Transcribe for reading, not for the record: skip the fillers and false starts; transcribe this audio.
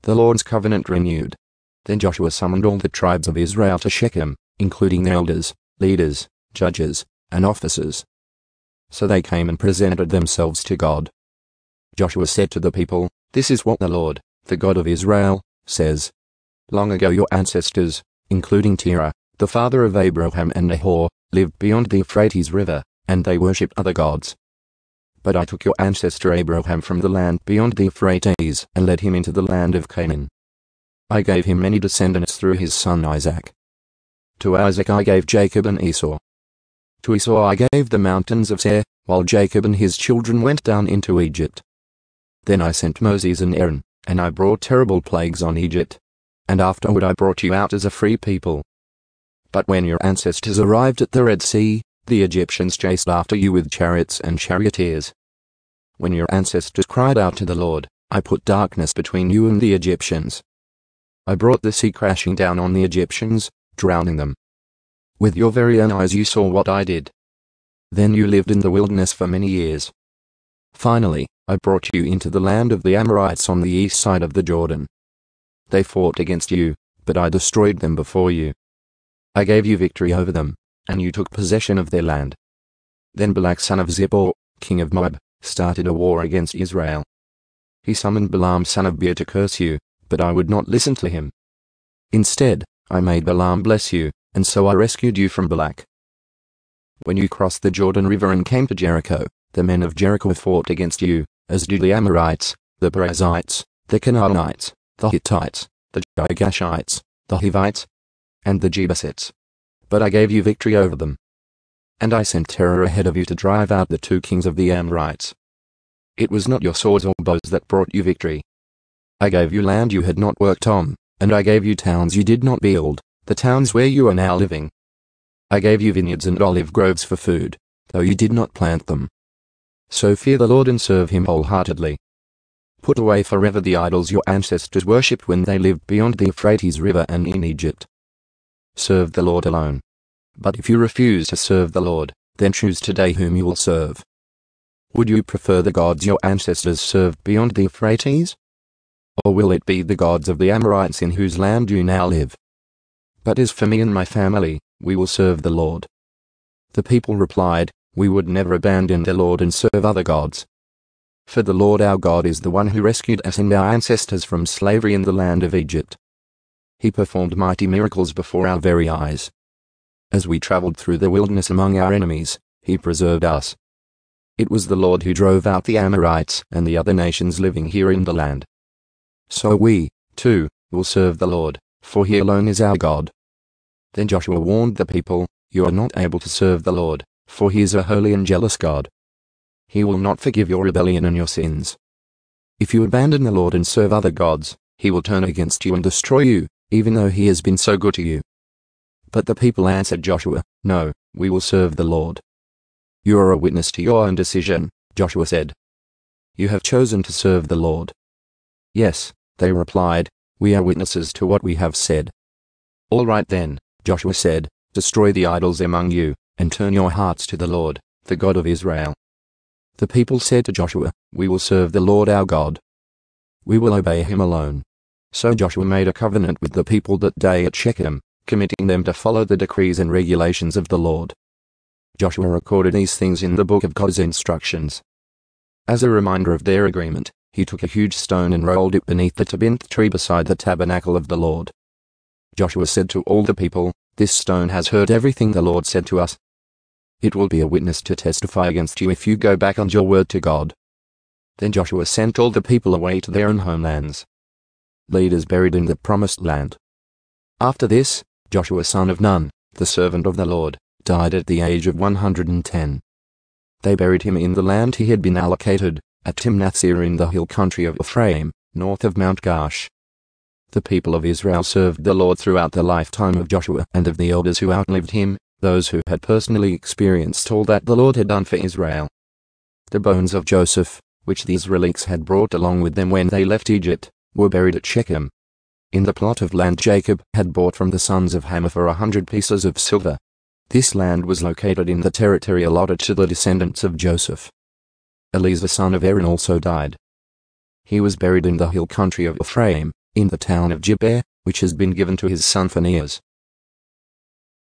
the Lord's covenant renewed. Then Joshua summoned all the tribes of Israel to Shechem, including the elders, leaders, judges, and officers. So they came and presented themselves to God. Joshua said to the people, "This is what the Lord, the God of Israel, says. Long ago your ancestors, including Terah, the father of Abraham and Nahor, lived beyond the Euphrates River, and they worshipped other gods. But I took your ancestor Abraham from the land beyond the Euphrates and led him into the land of Canaan. I gave him many descendants through his son Isaac. To Isaac I gave Jacob and Esau. To Esau I gave the mountains of Seir, while Jacob and his children went down into Egypt. Then I sent Moses and Aaron, and I brought terrible plagues on Egypt. And afterward I brought you out as a free people. But when your ancestors arrived at the Red Sea, the Egyptians chased after you with chariots and charioteers. When your ancestors cried out to the Lord, I put darkness between you and the Egyptians. I brought the sea crashing down on the Egyptians, drowning them. With your very own eyes you saw what I did. Then you lived in the wilderness for many years. Finally, I brought you into the land of the Amorites on the east side of the Jordan. They fought against you, but I destroyed them before you. I gave you victory over them, and you took possession of their land. Then Balak son of Zippor, king of Moab, started a war against Israel. He summoned Balaam son of Beor to curse you, but I would not listen to him. Instead, I made Balaam bless you, and so I rescued you from Balak. When you crossed the Jordan River and came to Jericho, the men of Jericho fought against you, as did the Amorites, the Perizzites, the Canaanites, the Hittites, the Girgashites, the Hivites, and the Jebusites. But I gave you victory over them. And I sent terror ahead of you to drive out the 2 kings of the Amorites. It was not your swords or bows that brought you victory. I gave you land you had not worked on, and I gave you towns you did not build, the towns where you are now living. I gave you vineyards and olive groves for food, though you did not plant them. So fear the Lord and serve him wholeheartedly. Put away forever the idols your ancestors worshipped when they lived beyond the Euphrates River and in Egypt. Serve the Lord alone. But if you refuse to serve the Lord, then choose today whom you will serve. Would you prefer the gods your ancestors served beyond the Euphrates? Or will it be the gods of the Amorites in whose land you now live? But as for me and my family, we will serve the Lord. The people replied, We would never abandon the Lord and serve other gods. For the Lord our God is the one who rescued us and our ancestors from slavery in the land of Egypt. He performed mighty miracles before our very eyes. As we traveled through the wilderness among our enemies, he preserved us. It was the Lord who drove out the Amorites and the other nations living here in the land. So we, too, will serve the Lord, for he alone is our God. Then Joshua warned the people, You are not able to serve the Lord, for he is a holy and jealous God. He will not forgive your rebellion and your sins. If you abandon the Lord and serve other gods, he will turn against you and destroy you, even though he has been so good to you. But the people answered Joshua, No, we will serve the Lord. You are a witness to your own decision, Joshua said. You have chosen to serve the Lord. Yes, they replied, we are witnesses to what we have said. All right then, Joshua said, destroy the idols among you, and turn your hearts to the Lord, the God of Israel. The people said to Joshua, We will serve the Lord our God. We will obey him alone. So Joshua made a covenant with the people that day at Shechem, committing them to follow the decrees and regulations of the Lord. Joshua recorded these things in the book of God's instructions. As a reminder of their agreement, he took a huge stone and rolled it beneath the terebinth tree beside the tabernacle of the Lord. Joshua said to all the people, This stone has heard everything the Lord said to us. It will be a witness to testify against you if you go back on your word to God. Then Joshua sent all the people away to their own homelands. Leaders buried in the promised land. After this, Joshua son of Nun, the servant of the Lord, died at the age of 110. They buried him in the land he had been allocated, at Timnath-Serah in the hill country of Ephraim, north of Mount Gaash. The people of Israel served the Lord throughout the lifetime of Joshua and of the elders who outlived him, those who had personally experienced all that the Lord had done for Israel. The bones of Joseph, which the Israelites had brought along with them when they left Egypt, were buried at Shechem, in the plot of land Jacob had bought from the sons of Hamor for 100 pieces of silver. This land was located in the territory allotted to the descendants of Joseph. Eleazar son of Aaron also died. He was buried in the hill country of Ephraim, in the town of Gibeah, which has been given to his son Phinehas.